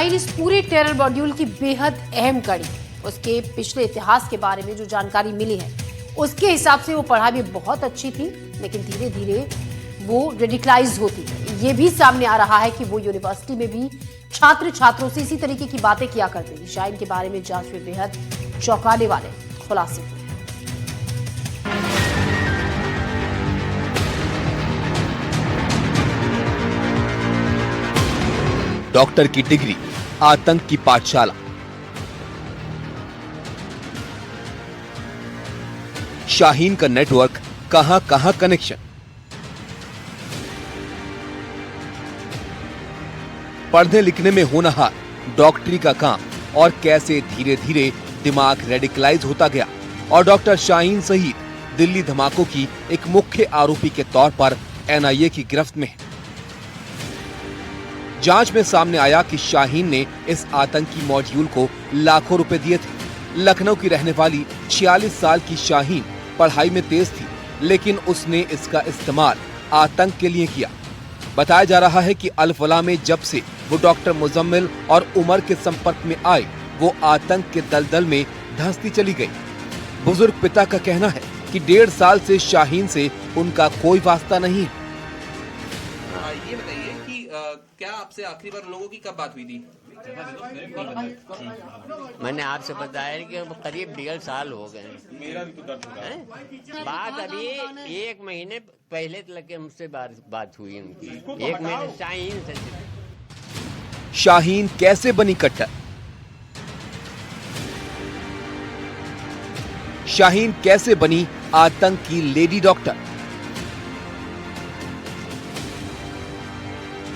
शाहीन इस पूरे terror module की बेहद अहम कड़ी, उसके पिछले इतिहास के बारे में जो जानकारी मिली है उसके हिसाब से वो पढ़ाई में बहुत अच्छी थी, लेकिन धीरे धीरे वो रेडिकलाइज होती है। ये भी सामने आ रहा है कि वो यूनिवर्सिटी में भी छात्र छात्रों से इसी तरीके की बातें किया करते थे। शाहीन के बारे में जांच में बेहद चौंकाने वाले खुलासे हुए। डॉक्टर की डिग्री, आतंक की पाठशाला। शाहीन का नेटवर्क, कहां कहां कनेक्शन। पढ़ने लिखने में होनहार, डॉक्टरी का काम और कैसे धीरे धीरे दिमाग रेडिकलाइज होता गया और डॉक्टर शाहीन सहित दिल्ली धमाकों की एक मुख्य आरोपी के तौर पर एनआईए की गिरफ्त में है। जांच में सामने आया कि शाहीन ने इस आतंकी मॉड्यूल को लाखों रुपए दिए थे। लखनऊ की रहने वाली 46 साल की शाहीन पढ़ाई में तेज थी, लेकिन उसने इसका इस्तेमाल आतंक के लिए किया। बताया जा रहा है कि अल-फलाह में जब से वो डॉक्टर मुजम्मिल और उमर के संपर्क में आए, वो आतंक के दलदल में धंसती चली गई। बुजुर्ग पिता का कहना है कि 1.5 साल से शाहीन से उनका कोई वास्ता नहीं है। ये बताइए कि क्या आपसे आखिरी बार लोगों की कब बात हुई थी? मैंने आपसे बताया कि करीब 1.5 साल हो गए। मेरा भी तो दर्द हो रहा है। बात अभी 1 महीने पहले तक के हमसे बात हुई उनकी। 1 महीने शाहीन से। शाहीन कैसे बनी कट्टर? शाहीन कैसे बनी आतंक की लेडी डॉक्टर?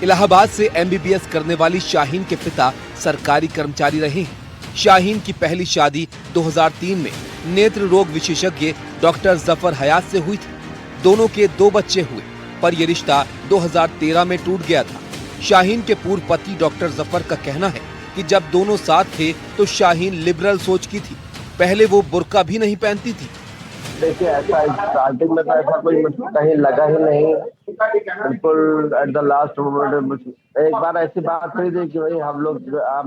इलाहाबाद से एमबीबीएस करने वाली शाहीन के पिता सरकारी कर्मचारी रहे हैं। शाहीन की पहली शादी 2003 में नेत्र रोग विशेषज्ञ डॉक्टर जफर हयात से हुई थी। दोनों के 2 बच्चे हुए, पर यह रिश्ता 2013 में टूट गया था। शाहीन के पूर्व पति डॉक्टर जफर का कहना है कि जब दोनों साथ थे तो शाहीन लिबरल सोच की थी। पहले वो बुर्का भी नहीं पहनती थी। देखिए, ऐसा स्टार्टिंग में तो ऐसा कोई कहीं लगा ही नहीं, बिल्कुल एट द लास्ट मोमेंट। एक बार ऐसी बात हुई थी कि भाई हम लोग,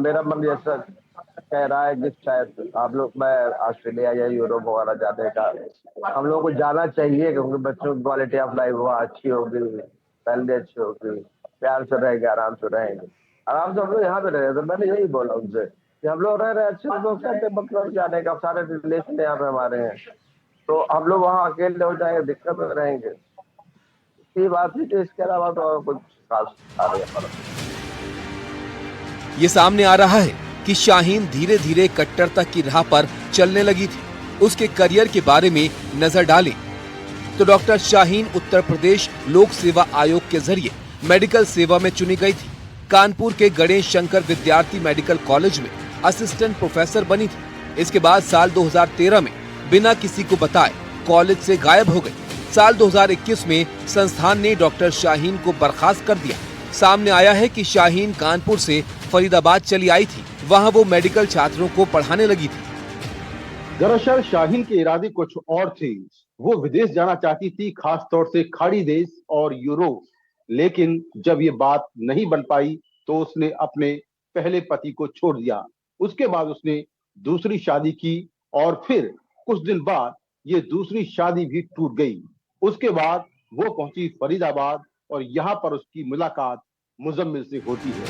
मेरा मन ऐसा कह रहा है कि शायद आप लोग, मैं ऑस्ट्रेलिया या यूरोप वगैरह जाने का हम लोगों को जाना चाहिए, क्योंकि बच्चों की क्वालिटी ऑफ लाइफ वहाँ अच्छी होगी, सैलरी अच्छी होगी, प्यार से रहेंगे, आराम से रहेंगे। आराम से हम लोग यहाँ पे रहे, तो मैंने यही बोला उनसे कि हम लोग रह रहे अच्छे लोग कहते, मतलब जाने का सारे रिलेशन यहाँ पे हमारे हैं, तो हम लोग वहाँ अकेले हो जाएंगे, दिक्कत में रहेंगे। ये बात ही, तो इसके अलावा तो और कुछ खास आ रही है। ये सामने आ रहा है कि शाहीन धीरे धीरे कट्टरता की राह पर चलने लगी थी। उसके करियर के बारे में नजर डालें तो डॉक्टर शाहीन उत्तर प्रदेश लोक सेवा आयोग के जरिए मेडिकल सेवा में चुनी गई थी। कानपुर के गणेश शंकर विद्यार्थी मेडिकल कॉलेज में असिस्टेंट प्रोफेसर बनी थी। इसके बाद साल 2013 में बिना किसी को बताए कॉलेज से गायब हो गई। साल 2021 में संस्थान ने डॉक्टर शाहीन को बर्खास्त कर दिया। सामने आया है कि शाहीन कानपुर से फरीदाबाद चली आई थी, वहां वो मेडिकल छात्रों को पढ़ाने लगी थी। दरअसल शाहीन के इरादे कुछ और थे। वो विदेश जाना चाहती थी, खास तौर से खाड़ी देश और यूरोप। लेकिन जब ये बात नहीं बन पाई तो उसने अपने पहले पति को छोड़ दिया। उसके बाद उसने दूसरी शादी की और फिर कुछ दिन बाद ये दूसरी शादी भी टूट गई। उसके बाद वो पहुंची फरीदाबाद और यहाँ पर उसकी मुलाकात मुजम्मिल से होती है।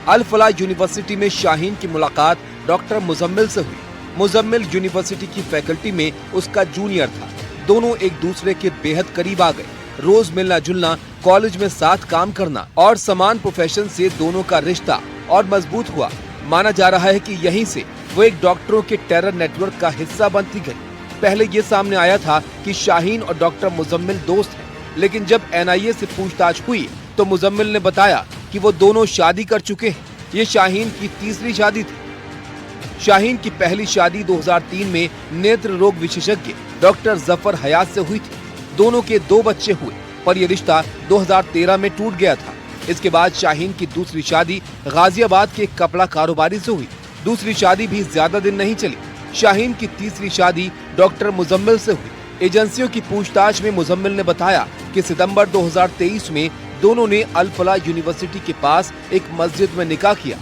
अल-फलाह यूनिवर्सिटी में शाहीन की मुलाकात डॉक्टर मुजम्मिल से हुई। मुजम्मिल यूनिवर्सिटी की फैकल्टी में उसका जूनियर था। दोनों एक दूसरे के बेहद करीब आ गए। रोज मिलना जुलना, कॉलेज में साथ काम करना और समान प्रोफेशन से दोनों का रिश्ता और मजबूत हुआ। माना जा रहा है कि यहीं से वो एक डॉक्टरों के टेरर नेटवर्क का हिस्सा बनती गई। पहले ये सामने आया था कि शाहीन और डॉक्टर मुजम्मिल दोस्त हैं, लेकिन जब एनआईए से पूछताछ हुई तो मुजम्मिल ने बताया कि वो दोनों शादी कर चुके हैं। ये शाहीन की तीसरी शादी थी। शाहीन की पहली शादी 2003 में नेत्र रोग विशेषज्ञ डॉक्टर जफर हयात से हुई थी। दोनों के 2 बच्चे हुए, पर यह रिश्ता 2013 में टूट गया था। इसके बाद शाहीन की दूसरी शादी गाजियाबाद के कपड़ा कारोबारी से हुई। दूसरी शादी भी ज्यादा दिन नहीं चली। शाहीन की तीसरी शादी डॉक्टर मुजम्मिल से हुई। एजेंसियों की पूछताछ में मुजम्मिल ने बताया कि सितंबर 2023 में दोनों ने अल-फलाह यूनिवर्सिटी के पास एक मस्जिद में निकाह किया।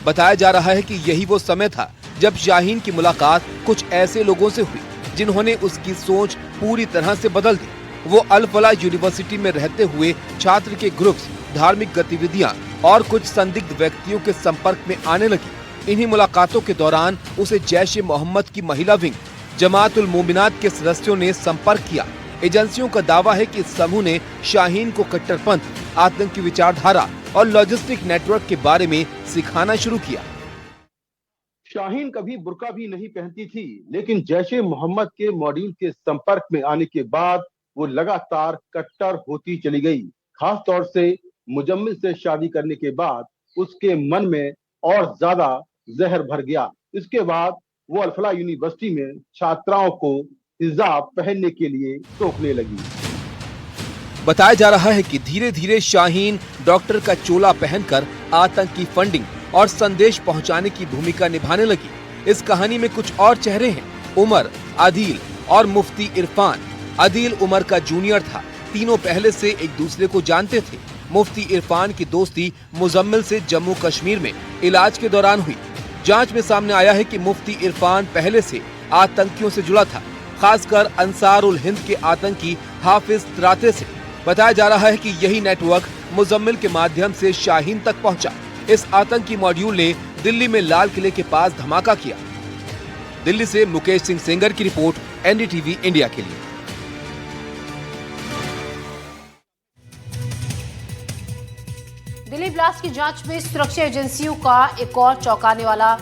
बताया जा रहा है कि यही वो समय था जब शाहीन की मुलाकात कुछ ऐसे लोगों से हुई जिन्होंने उसकी सोच पूरी तरह से बदल दी। वो अल फलाह यूनिवर्सिटी में रहते हुए छात्र के ग्रुप्स, धार्मिक गतिविधियां और कुछ संदिग्ध व्यक्तियों के संपर्क में आने लगी। इन्हीं मुलाकातों के दौरान उसे जैश-ए मोहम्मद की महिला विंग जमात उल मोमिनात के सदस्यों ने संपर्क किया। एजेंसियों का दावा है कि इस समूह ने शाहीन को कट्टरपंथ, आतंकी विचारधारा और लॉजिस्टिक नेटवर्क के बारे में सिखाना शुरू किया। शाहीन कभी बुर्का भी नहीं पहनती थी, लेकिन जैश-ए मोहम्मद के मॉड्यूल के संपर्क में आने के बाद वो लगातार कट्टर होती चली गई। खास तौर से मुजम्मिल से शादी करने के बाद उसके मन में और ज्यादा जहर भर गया। इसके बाद वो अल फलाह यूनिवर्सिटी में छात्राओं को हिजाब पहनने के लिए टोकने लगी। बताया जा रहा है कि धीरे धीरे शाहीन डॉक्टर का चोला पहनकर आतंकी फंडिंग और संदेश पहुंचाने की भूमिका निभाने लगी। इस कहानी में कुछ और चेहरे हैं, उमर, आदिल और मुफ्ती इरफान। आदिल उमर का जूनियर था, तीनों पहले से एक दूसरे को जानते थे। मुफ्ती इरफान की दोस्ती मुजम्मिल से जम्मू कश्मीर में इलाज के दौरान हुई। जांच में सामने आया है कि मुफ्ती इरफान पहले से आतंकियों से जुड़ा था, खासकर अंसार उल हिंद के आतंकी हाफिज त्राते से। बताया जा रहा है कि यही नेटवर्क मुजम्मिल के माध्यम से शाहीन तक पहुंचा। इस आतंकी मॉड्यूल ने दिल्ली में लाल किले के पास धमाका किया। दिल्ली से मुकेश सिंह सेंगर की रिपोर्ट, एनडीटीवी इंडिया के लिए। दिल्ली ब्लास्ट की जांच में सुरक्षा एजेंसियों का एक और चौंकाने वाला